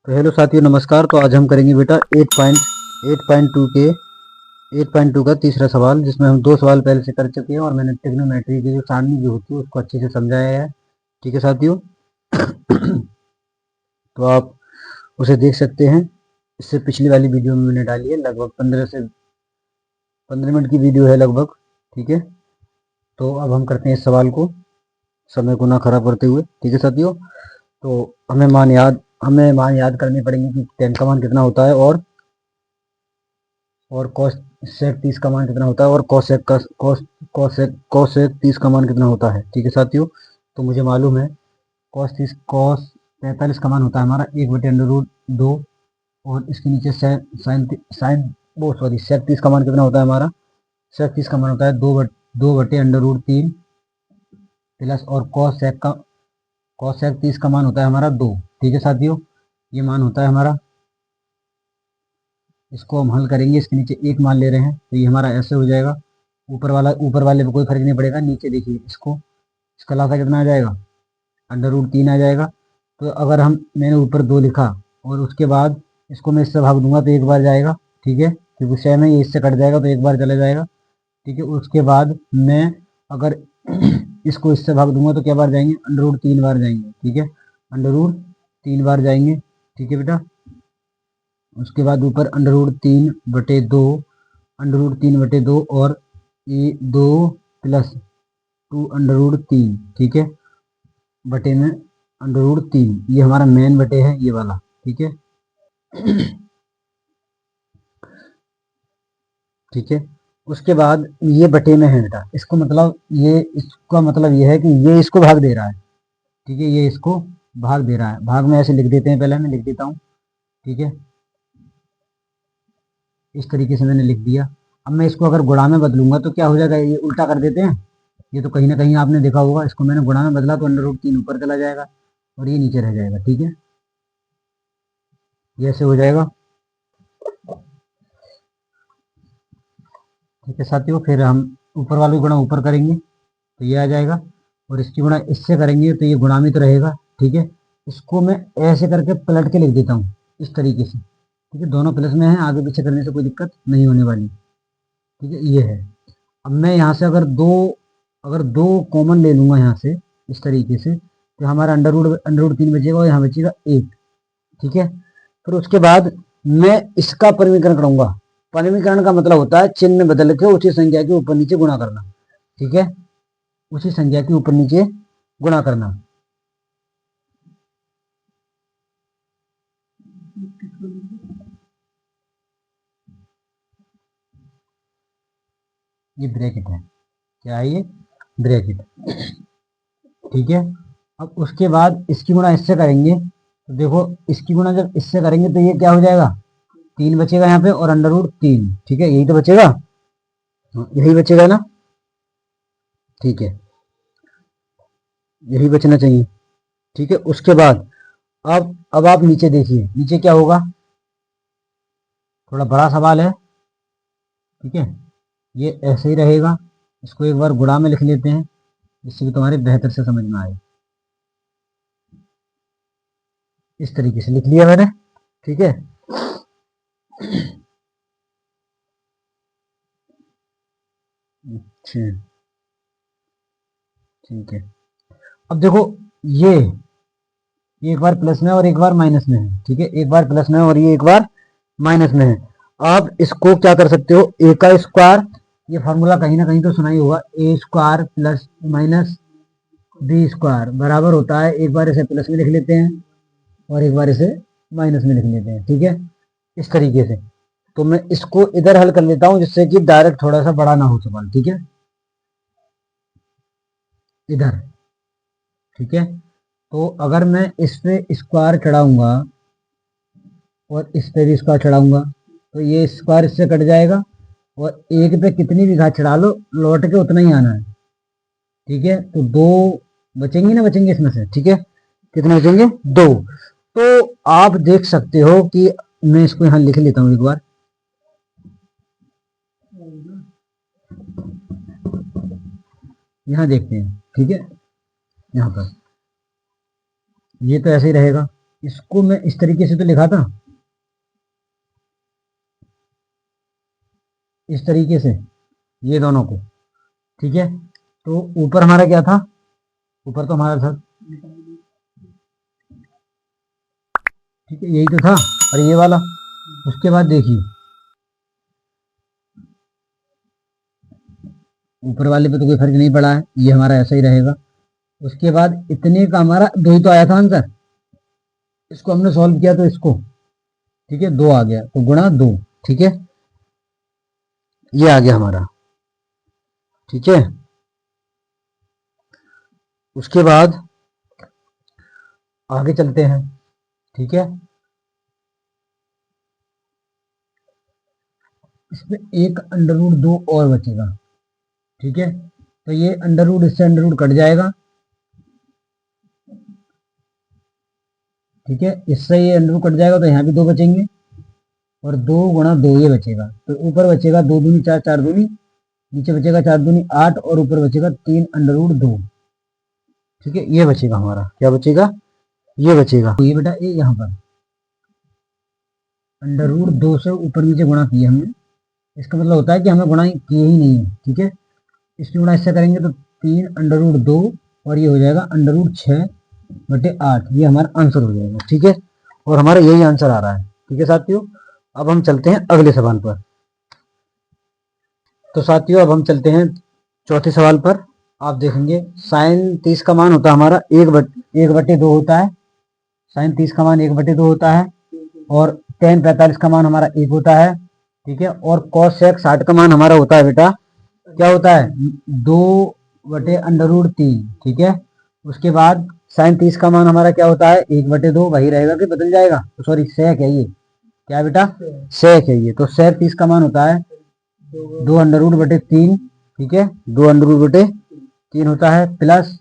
तो हेलो साथियों, नमस्कार। तो आज हम करेंगे बेटा 8.8.2 के 8.2 का तीसरा सवाल, जिसमें हम दो सवाल पहले से कर चुके हैं और मैंने ट्रिग्नोमेट्री की जो सारणी जो होती है उसको अच्छे से समझाया है। ठीक है साथियों। तो आप उसे देख सकते हैं। इससे पिछली वाली वीडियो में मैंने डाली है, लगभग 15 मिनट की वीडियो है लगभग। ठीक है। तो अब हम करते हैं इस सवाल को, समय को ना खराब करते हुए। ठीक है साथियों। तो हमें मान याद करने पड़ेंगे कि tan का मान कितना होता है, और cos sec 30 का मान कितना होता है, और cos sec 30 का मान कितना होता है। ठीक है साथियों। तो मुझे मालूम है cos 45 का मान होता है हमारा 1/√2, और इसके नीचे साइन वो सॉरी sec 30 का मान कितना होता है हमारा। sec 30 का मान होता है 2/√3 प्लस, और cos sec 30 का मान होता है हमारा 2। ठीक है साथियों। ये मान होता है हमारा, इसको हम हल करेंगे। इसके नीचे एक मान ले रहे हैं तो ये हमारा ऐसे हो जाएगा। ऊपर वाले पे कोई फर्क नहीं पड़ेगा। नीचे देखिए, इसका लासा कितना आ जाएगा, √3 आ जाएगा। तो अगर मैंने ऊपर 2 लिखा और उसके बाद इसको मैं इससे भाग दूंगा तो एक बार जाएगा। ठीक है, क्योंकि सेम है, ये इससे कट जाएगा तो एक बार चला जाएगा। ठीक है। उसके बाद मैं अगर इसको इससे भाग दूंगा तो क्या बार जाएंगे, √3 बार जाएंगे। ठीक है, √3 बार जाएंगे। ठीक है बेटा। उसके बाद ऊपर √3/2 और ये 2 प्लस 2/3। ठीक है, बटे में √3, ये हमारा मेन बटे है ये वाला। ठीक है। ठीक है। उसके बाद ये बटे में है बेटा, इसका मतलब ये है कि ये इसको भाग दे रहा है। ठीक है, ये इसको भाग दे रहा है। भाग में ऐसे लिख देते हैं, पहले मैं लिख देता हूँ। ठीक है, इस तरीके से मैंने लिख दिया। अब मैं इसको अगर गुणा में बदलूंगा तो क्या हो जाएगा, ये उल्टा कर देते हैं। ये तो कहीं ना कहीं आपने देखा होगा, इसको मैंने गुणा में बदला तो √3 ऊपर चला जाएगा और ये नीचे रह जाएगा। ठीक है, ये ऐसे हो जाएगा। ठीक है साथियों। फिर हम ऊपर वाले गुणा ऊपर करेंगे तो ये आ जाएगा, और इसकी गुणा इससे करेंगे तो ये गुणा में तो रहेगा। ठीक है, इसको मैं ऐसे करके पलट के लिख देता हूँ, इस तरीके से। ठीक है, दोनों प्लस में है, आगे पीछे करने से कोई दिक्कत नहीं होने वाली। ठीक है, ये है। अब मैं यहाँ से अगर दो कॉमन ले लूंगा यहाँ से, इस तरीके से, तो हमारा √3 बचेगा और यहाँ बचेगा 1। ठीक है, फिर उसके बाद मैं इसका परिमीकरण करूंगा। परिमीकरण का मतलब होता है चिन्ह बदल के उसी संख्या के ऊपर नीचे गुणा करना। ठीक है, उसी संख्या के ऊपर नीचे गुणा करना। ये ब्रैकेट है, क्या है ये, ब्रैकेट। ठीक है, अब उसके बाद इसकी गुणा इससे करेंगे तो देखो, इसकी गुणा जब इससे करेंगे तो ये क्या हो जाएगा, 3 बचेगा यहाँ पे और √3। ठीक है, यही तो बचेगा। हाँ, यही बचेगा ना। ठीक है, यही बचना चाहिए। ठीक है, उसके बाद अब आप नीचे देखिए, नीचे क्या होगा, थोड़ा बड़ा सवाल है। ठीक है, ये ऐसे ही रहेगा। इसको एक बार गुणा में लिख लेते हैं, जिससे कि तुम्हारे बेहतर से समझ में आए। इस तरीके से लिख लिया मैंने। ठीक है। अच्छा, ठीक है। अब देखो, ये एक बार प्लस में और एक बार माइनस में है। ठीक है, एक बार प्लस में और ये एक बार माइनस में है। आप इसको क्या कर सकते हो, ए का स्क्वायर, ये फॉर्मूला कहीं ना कहीं तो सुना ही होगा, A² प्लस माइनस B² बराबर होता है, एक बार इसे प्लस में लिख लेते हैं और एक बार इसे माइनस में लिख लेते हैं। ठीक है, इस तरीके से। तो मैं इसको इधर हल कर लेता हूं, जिससे कि डायरेक्ट थोड़ा सा बड़ा ना हो सवाल। ठीक है, इधर। ठीक है, तो अगर मैं इस पे स्क्वायर चढ़ाऊंगा और इस पे भी स्क्वायर चढ़ाऊंगा तो ये स्क्वायर इससे कट जाएगा, और एक पे कितनी भी घात चढ़ा लो, लौट के उतना ही आना है। ठीक है, तो 2 बचेंगे ना, बचेंगे इसमें से। ठीक है, कितने बचेंगे, 2। तो आप देख सकते हो कि मैं इसको यहां लिख लेता हूं एक बार। यहां देखते हैं। ठीक है, यहां पर ये तो ऐसे ही रहेगा। इसको मैं इस तरीके से तो लिखा था, इस तरीके से, ये दोनों को, ठीक है। तो ऊपर हमारा क्या था, ऊपर तो हमारा था, ठीक है, यही तो था, और ये वाला। उसके बाद देखिए, ऊपर वाले पे तो कोई फर्क नहीं पड़ा है, ये हमारा ऐसा ही रहेगा। उसके बाद इतने का हमारा 2 ही तो आया था आंसर, इसको हमने सॉल्व किया तो इसको, ठीक है, 2 आ गया, तो गुणा 2, ठीक है, ये आ गया हमारा, ठीक है। उसके बाद आगे चलते हैं, ठीक है। इसमें एक अंडर रूट 2 और बचेगा, ठीक है। तो ये अंडर रूट इससे अंडर रूट कट जाएगा, ठीक है, इससे ये अंडर रूट कट जाएगा, तो यहाँ भी 2 बचेंगे, और 2 गुणा 2 ये बचेगा। तो ऊपर बचेगा 2 दूनी 4, 4 दूनी, नीचे बचेगा 4 दूनी 8, और ऊपर बचेगा 3 अंडर रूट 2, ठीक है। ये बचेगा हमारा, क्या बचेगा, ये बचेगा। तो ये बेटा ये यहाँ पर अंडर रूट 2 से ऊपर नीचे गुणा किया हमने, इसका मतलब होता है कि हमें गुणा किए ही नहीं है, ठीक है। इसकी गुणा इससे करेंगे तो 3 अंडर रूट 2, और ये हो जाएगा अंडर रूट 6/8, ये हमारा आंसर हो जाएगा, ठीक है। और हमारा यही आंसर आ रहा है, ठीक है साथियों। अब हम चलते हैं अगले सवाल पर। तो साथियों अब हम चलते हैं चौथे सवाल पर। आप देखेंगे साइन 30 का मान होता है हमारा 1/2 होता है, साइन 30 का मान 1/2 होता है, और टेन 45 का मान हमारा 1 होता है, ठीक है। और कॉस सेक 60 का मान हमारा होता है बेटा, क्या होता है, 2/√3, ठीक है। उसके बाद साइन 30 का मान हमारा क्या होता है, 1/2, वही रहेगा कि बदल जाएगा, तो सॉरी सेक है ये, क्या है बेटा, सेक है ये। तो सेक 30 का मान होता है 2√3, ठीक है, 2√3 होता है, प्लस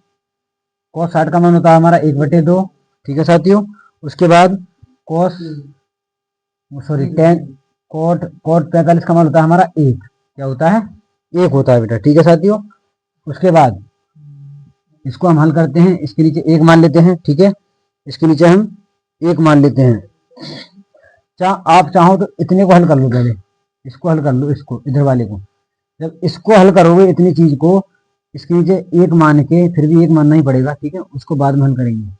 कॉस 60 का मान होता है हमारा 1/2, ठीक है साथियों। उसके बाद cos sorry tan cot cot 45 का मान होता है हमारा 1, क्या होता है, 1 होता है बेटा, ठीक है साथियों। उसके बाद इसको हम हल करते हैं, इसके नीचे 1 मान लेते हैं, ठीक है, इसके नीचे हम 1 मान लेते हैं। आप चाहो तो इतने को हल कर लो, पहले इसको हल कर लो, इसको इधर वाले को। जब इसको हल करोगे इतनी चीज को, इसके नीचे 1 मान के, फिर भी 1 मानना ही पड़ेगा, ठीक है, उसको बाद में हल करेंगे।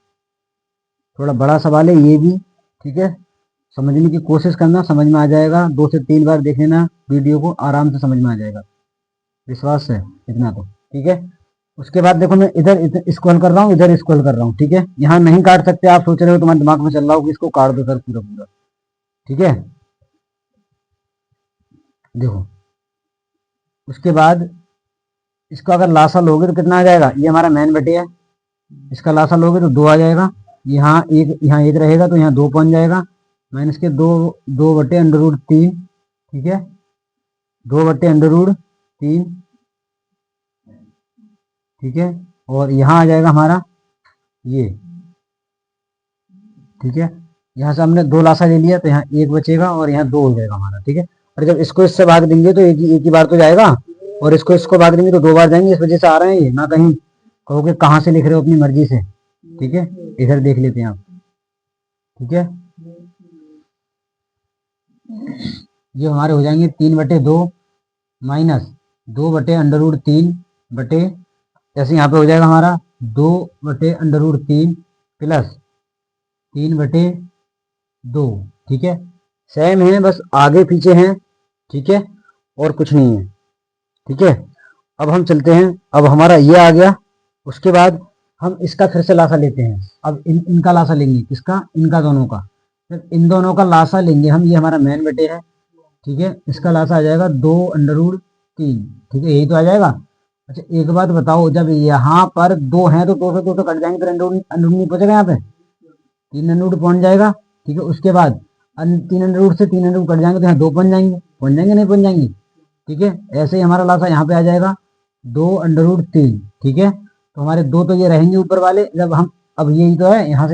थोड़ा बड़ा सवाल है ये भी, ठीक है, समझने की कोशिश करना, समझ में आ जाएगा, 2 से 3 बार देख लेना वीडियो को, आराम से समझ में आ जाएगा, विश्वास है इतना तो, ठीक है। उसके बाद देखो मैं इधर इसको हल कर रहा हूँ, इधर इसको हल कर रहा हूँ, ठीक है। यहाँ नहीं काट सकते, आप सोच रहे हो, तुम्हारे दिमाग में चल रहा हो कि इसको काट दो सर पूरा पूरा, ठीक है। देखो उसके बाद इसका अगर लासा लोगे तो कितना आ जाएगा, ये हमारा मैन बटे है, इसका लासा लोगे तो 2 आ जाएगा, यहाँ एक रहेगा, तो यहाँ 2 पहुंच जाएगा, माइनस के 2/√3, ठीक है, 2/√3, ठीक है। और यहाँ आ जाएगा हमारा ये, ठीक है, यहाँ से हमने 2 लासा ले लिया, तो यहाँ 1 बचेगा, और यहाँ 2 हो जाएगा हमारा, ठीक है। और जब इसको इससे भाग देंगे तो एक ही बार तो जाएगा, और इसको भाग देंगे तो 2 बार जाएंगे, इस वजह से आ रहे हैं ये, ना कहीं कहोगे कहाँ से लिख रहे हो अपनी मर्जी से, ठीक है। इधर देख लेते हैं आप, ठीक है, ये हमारे हो जाएंगे 3/2 माइनस 2/√3 बटे, जैसे यहाँ पे हो जाएगा हमारा 2/√3 प्लस 3/2, ठीक है, सेम है, बस आगे पीछे हैं, ठीक है, और कुछ नहीं है, ठीक है। अब हम चलते हैं, अब हमारा ये आ गया। उसके बाद हम इसका फिर से लासा लेते हैं, अब इनका लासा लेंगे, किसका, इनका दोनों का, फिर इन दोनों का लासा लेंगे हम, ये हमारा मैन बटे है, ठीक है, इसका लासा आ जाएगा 2/3, ठीक है, यही तो आ जाएगा। अच्छा एक बात बताओ, जब यहाँ पर 2 हैं तो 2 से 2 तो कट जाएंगे, तो अंडर नहीं पहुंचेगा, यहाँ पे 3 अंडर पहुंच जाएगा, ठीक है। उसके बाद 3 अंडर से 3 अंडर कट जाएंगे, तो यहाँ 2 पहुंच जाएंगे नहीं पहुंच जाएंगे, ठीक है। ऐसे ही हमारा लासा यहाँ पे आ जाएगा 2/3, ठीक है। तो हमारे 2 तो ये रहेंगे ऊपर वाले, जब हम, अब यही तो है, यहाँ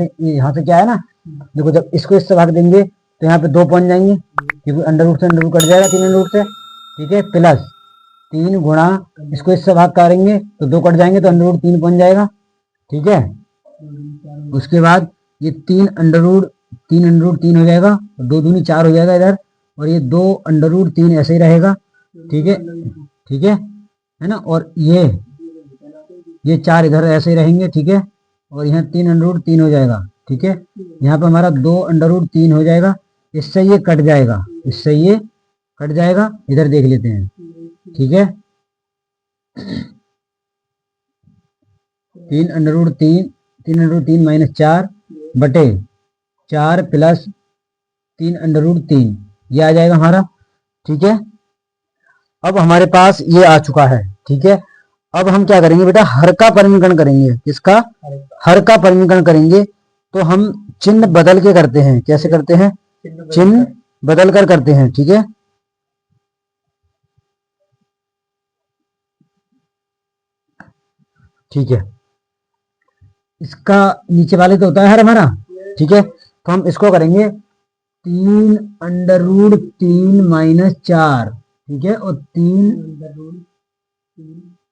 से क्या है ना, देखो जब इसको इससे भाग देंगे तो यहाँ पे 2 पहुंच जाएंगे, क्योंकि अंडर से अंडर कट जाएगा 3 अंडर से, ठीक है, प्लस 3 गुणा इसको इससे भाग करेंगे तो 2 कट जाएंगे, तो अंडर 3 पहुंच जाएगा, ठीक है। उसके बाद ये 3 हो जाएगा, 2 दूनी 4 हो जाएगा इधर, और ये 2 √3 ऐसे ही रहेगा। ठीक है, ठीक है ना। और ये 4 इधर ऐसे ही रहेंगे। ठीक है, और यहाँ 3 √3 हो जाएगा। ठीक है, यहाँ पर हमारा 2 √3 हो जाएगा। इससे ये कट जाएगा, इससे ये कट जाएगा। इधर देख लेते हैं। ठीक है, 3 √3 -4 बटे 4 प्लस 3 √3 ये आ जाएगा हमारा। ठीक है, अब हमारे पास ये आ चुका है। ठीक है, अब हम क्या करेंगे बेटा, हर का परिमीकरण करेंगे। किसका? हर का परिमीकरण करेंगे। तो हम चिन्ह बदल के करते हैं। कैसे करते हैं? चिन्ह बदल कर करते हैं। ठीक है, ठीक है, इसका नीचे वाले तो होता है हर हमारा। ठीक है, तो हम इसको करेंगे 3 √3 -4। ठीक है, और 3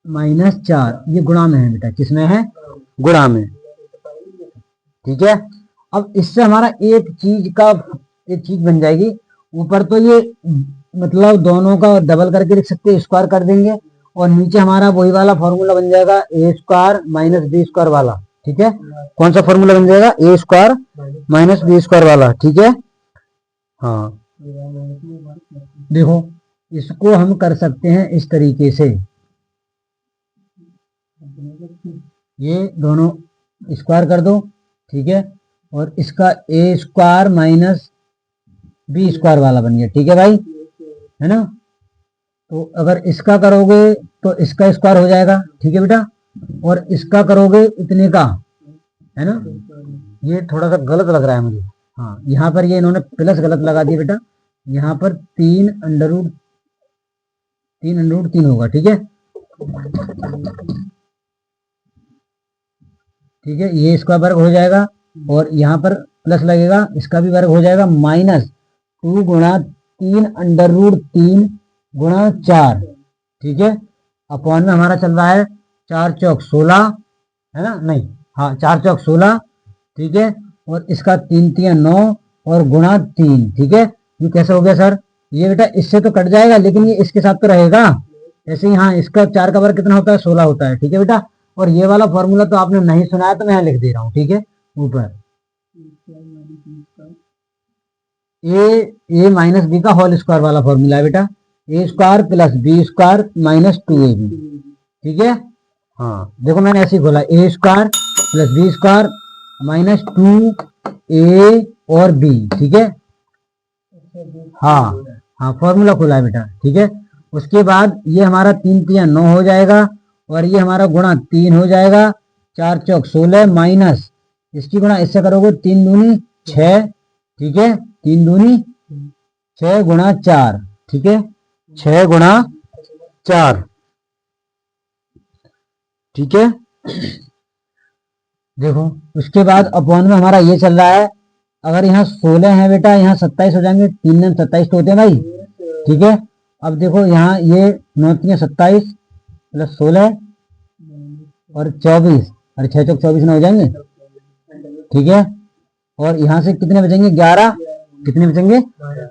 -4 ये गुणा में है बेटा। किसमें है? गुणा में। ठीक है, अब इससे हमारा एक चीज बन जाएगी। ऊपर तो ये मतलब दोनों का डबल करके लिख सकते हैं, स्क्वायर कर देंगे, और नीचे हमारा वही वाला फॉर्मूला बन जाएगा A² - B² वाला। ठीक है, कौन सा फॉर्मूला बन जाएगा? A² - B² वाला। ठीक है, हाँ, देखो इसको हम कर सकते हैं इस तरीके से। ये दोनों स्क्वायर कर दो। ठीक है, और इसका A² - B² वाला बन गया। ठीक है भाई, है ना। तो अगर इसका करोगे तो इसका स्क्वायर हो जाएगा। ठीक है बेटा, और इसका करोगे इतने का, है ना। ये थोड़ा सा गलत लग रहा है मुझे। हाँ, यहाँ पर ये इन्होंने प्लस गलत लगा दिया बेटा। यहाँ पर 3 √3 होगा। ठीक है, ठीक है, ये इसका वर्ग हो जाएगा, और यहाँ पर प्लस लगेगा, इसका भी वर्ग हो जाएगा, -2 गुणा 3 गुणा 4। ठीक है, अपॉन में हमारा चल रहा है 4 चौक 16, है ना। नहीं, हाँ, 4 चौक 16। ठीक है, और इसका 3 तिया 9 और गुणा 3। ठीक है, ये कैसे हो गया सर? ये बेटा इससे तो कट जाएगा, लेकिन ये इसके साथ तो रहेगा। ऐसे ही हाँ, इसका 4 का वर्ग कितना होता है? 16 होता है। ठीक है बेटा, और ये वाला फॉर्मूला तो आपने नहीं सुना है, तो मैं यहाँ लिख दे रहा हूँ। ठीक है, ऊपर A - B का होल स्क्वायर वाला फॉर्मूला है बेटा। A² + B² - 2AB। ठीक है, हाँ, देखो मैंने ऐसे ही खोला, A² + B² - 2A और B। ठीक है, हाँ हाँ, फॉर्मूला खोला है बेटा। ठीक है, उसके बाद ये हमारा 3 तिया 9 हो जाएगा, और ये हमारा गुणा 3 हो जाएगा। 4 चौक 16 माइनस इसकी गुणा इससे करोगे 3 दूनी 6। ठीक है, 3 दूनी 6 गुणा 4। ठीक है, 6 गुणा 4। ठीक है, देखो उसके बाद अपॉन में हमारा ये चल रहा है। अगर यहाँ 16 है बेटा, यहाँ 27 हो जाएंगे। 3 9 27 तो होते हैं भाई। ठीक है, अब देखो यहाँ ये 9 तिया 27 + 16 और 24, और 6 चौक 24 ना हो जाएंगे। ठीक है, और यहाँ से कितने बचेंगे? 11। कितने बचेंगे?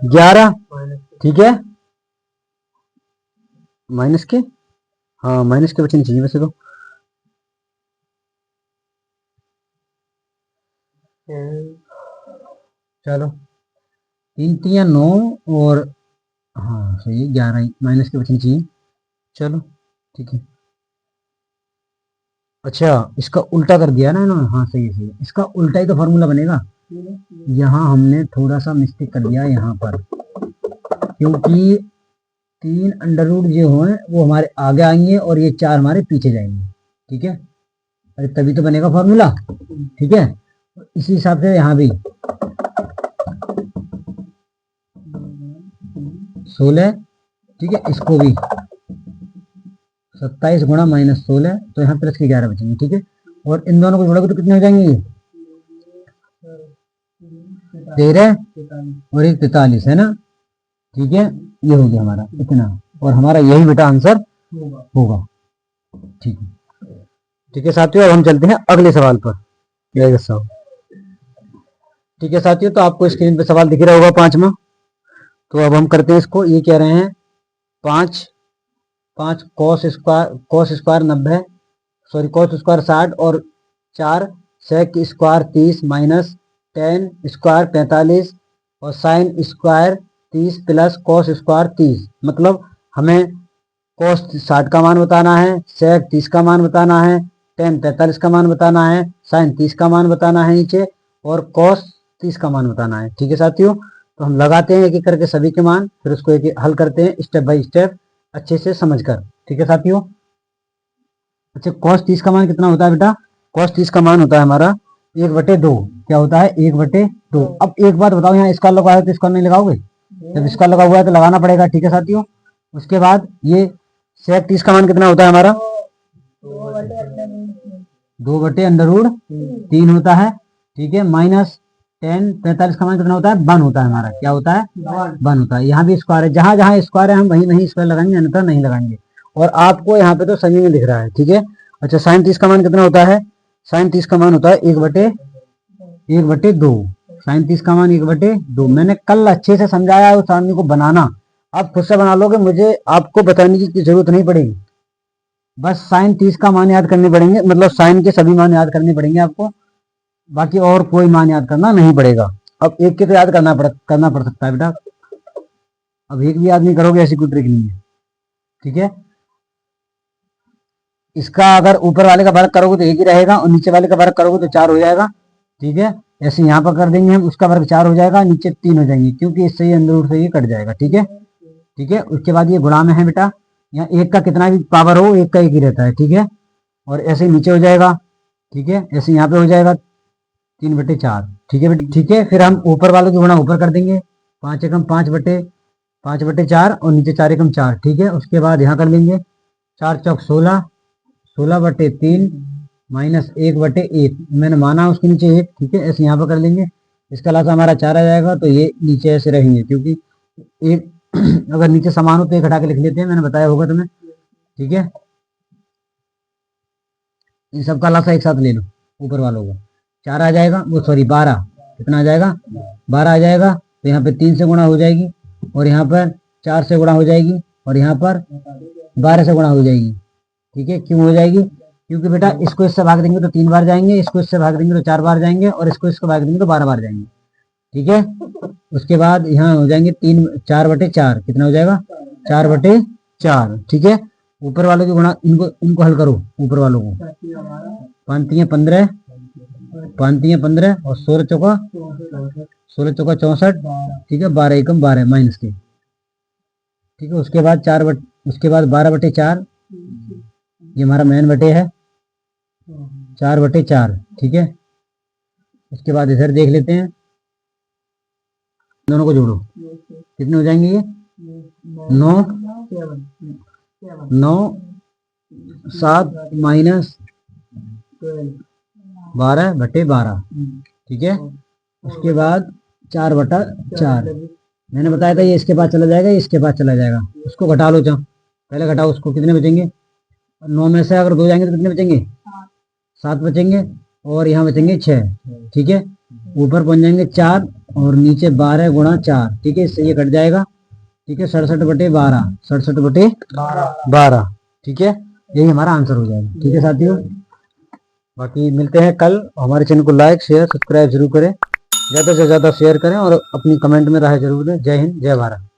11। ठीक है, माइनस के, हाँ, माइनस के बचने चाहिए वैसे तो। चलो, 3 तिया 9 और हाँ सही है, 11 माइनस के बचने चाहिए। चलो, ठीक है। अच्छा, इसका उल्टा कर दिया ना इन्होंने। हाँ सही है, सही है, इसका उल्टा ही तो फॉर्मूला बनेगा। यहाँ हमने थोड़ा सा मिस्टेक कर दिया यहाँ पर, क्योंकि 3 अंडर रूट जो हैं वो हमारे आगे आएंगे, और ये 4 हमारे पीछे जाएंगे। ठीक है, अरे तभी तो बनेगा फॉर्मूला। ठीक है, इसी हिसाब से यहाँ भी 16। ठीक है, इसको भी 27 गुणा -16, तो यहाँ प्लस के 11 बचेंगे। ठीक है, और इन दोनों को जोड़ोगे तो कितने हो जाएंगे? ये 13 और 1 43, है ना। ठीक है, ये हो गया हमारा इतना, और हमारा यही बेटा आंसर होगा। ठीक है, ठीक है साथियों, अब हम चलते हैं अगले सवाल पर। ठीक है साथियों, तो आपको स्क्रीन पे सवाल दिख रहा होगा 5वां। तो अब हम करते हैं इसको। ये कह रहे हैं 5 cos square 90, sorry cos square 60 और 4 सेक स्क्वायर 30 माइनस 10 स्क्वायर 45 और sine square 30 plus cos square 30। मतलब हमें कॉस 60 का मान बताना है, सेक 30 का मान बताना है, 10 45 का मान बताना है, साइन 30 का मान बताना है नीचे, और कॉस 30 का मान बताना है। ठीक है साथियों, तो हम लगाते हैं एक एक करके सभी के मान, फिर उसको एक हल करते हैं स्टेप बाय स्टेप अच्छे से समझकर। ठीक है साथियों। अच्छा, cos 30 का मान कितना होता है बेटा? cos 30 का मान होता है हमारा 1/2। क्या होता है? 1/2। अब एक बात बताओ, यहाँ स्क्वायर लगा है तो स्क्वायर नहीं लगाओगे? जब स्क्वायर लगा हुआ है तो लगाना पड़ेगा। ठीक है साथियों। उसके बाद ये sec 30 का मान कितना होता है हमारा? 2/√3 होता है। ठीक है, माइनस 10 45 का मान कितना होता है? 1 होता है हमारा। क्या होता है? 1 होता है। यहाँ भी स्क्वायर है, जहां जहां स्क्वायर है हम वहीं वहीं स्क्वायर लगाएंगे, अन्यथा नहीं लगाएंगे। और आपको यहाँ पे तो सभी में दिख रहा है। ठीक है। अच्छा, साइन 30 का मान कितना होता है? साइन 30 का मान होता है 1/2। साइन 30 का मान 1/2। मैंने कल अच्छे से समझाया है उस सारणी को बनाना, आप खुद से बना लोगे, मुझे आपको बताने की जरूरत नहीं पड़ेगी। बस साइन 30 का मान याद करने पड़ेंगे, मतलब साइन के सभी मान याद करने पड़ेंगे आपको, बाकी और कोई मान याद करना नहीं पड़ेगा। अब एक के तो याद करना पड़ सकता है बेटा, अब एक भी याद नहीं करोगे ऐसी कोई ट्रिक नहीं है। ठीक है। इसका अगर ऊपर वाले का वर्ग करोगे तो एक ही रहेगा, और नीचे वाले का वर्ग करोगे तो 4 हो जाएगा। ठीक है, ऐसे यहाँ पर कर देंगे हम, उसका वर्ग 4 हो जाएगा, नीचे 3 हो जाएंगे, क्योंकि इससे ये अंदर रूट से ये कट जाएगा। ठीक है। ठीक है, उसके बाद ये गुणा में है बेटा, यहाँ एक का कितना भी पावर हो, एक का एक ही रहता है। ठीक है, और ऐसे ही नीचे हो जाएगा। ठीक है, ऐसे यहाँ पे हो जाएगा 3/4। ठीक है बेटा। ठीक है, फिर हम ऊपर वालों की गुणा ऊपर कर देंगे, 5 एकम 5/4 और नीचे 4 एकम 4। ठीक है, उसके बाद यहाँ कर लेंगे 4 चौक 16, 16/3 माइनस 1/1। मैंने माना उसके नीचे 1। ठीक है, ऐसे यहाँ पर कर लेंगे, इसका लासा हमारा 4 आ जाएगा, तो ये नीचे ऐसे रहेंगे, क्योंकि एक अगर नीचे समान हो तो एक हटा के लिख लेते हैं, मैंने बताया होगा तुम्हें। ठीक है, इन सब का लासा एक साथ ले लो, ऊपर वालों को 4 आ जाएगा, वो सॉरी 12, कितना आ जाएगा? 12 आ जाएगा। तो यहाँ पे 3 से गुणा हो जाएगी, और यहाँ पर 4 से गुणा हो जाएगी, और यहाँ पर 12 से गुणा हो जाएगी। ठीक है, क्यों हो जाएगी? क्योंकि बेटा इसको इससे भाग देंगे तो 3 बार जाएंगे, इसको इससे भाग देंगे तो 4 बार जाएंगे, और इसको भाग देंगे तो 12 बार जाएंगे। ठीक है, उसके बाद यहाँ हो जाएंगे 4/4, कितना हो जाएगा? 4/4। ठीक है, ऊपर वालों की गुणा, इनको हल करो, ऊपर वालों को 5×3 = 15 और 16 चौका 64। ठीक है, 12 एकम 12 माइनस के। ठीक है, उसके बाद 12/4, ये हमारा मैन बटे है 4/4। ठीक है, उसके बाद इधर देख लेते हैं, दोनों को जोड़ो, कितने हो जाएंगे ये? 9 7 माइनस 12/12। ठीक है, उसके बाद 4/4। मैंने बताया था ये इसके पास चला जाएगा, ये इसके पास चला जाएगा, उसको घटा लो। चाहो पहले घटाओ उसको, कितने बचेंगे? 9 में से अगर 2 जाएंगे तो कितने बचेंगे? 7 बचेंगे, और यहाँ बचेंगे 6। ठीक है, ऊपर पहुंच जाएंगे 4 और नीचे 12 गुणा 4। ठीक है, इससे ये कट जाएगा। ठीक है, 67/12, 67/12। ठीक है, यही हमारा आंसर हो जाएगा। ठीक है साथियों, बाकी मिलते हैं कल। हमारे चैनल को लाइक शेयर सब्सक्राइब जरूर करें, ज़्यादा से ज़्यादा शेयर करें, और अपनी कमेंट में राय जरूर दें। जय हिंद, जय भारत।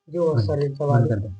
जो सर सवाल कर दें।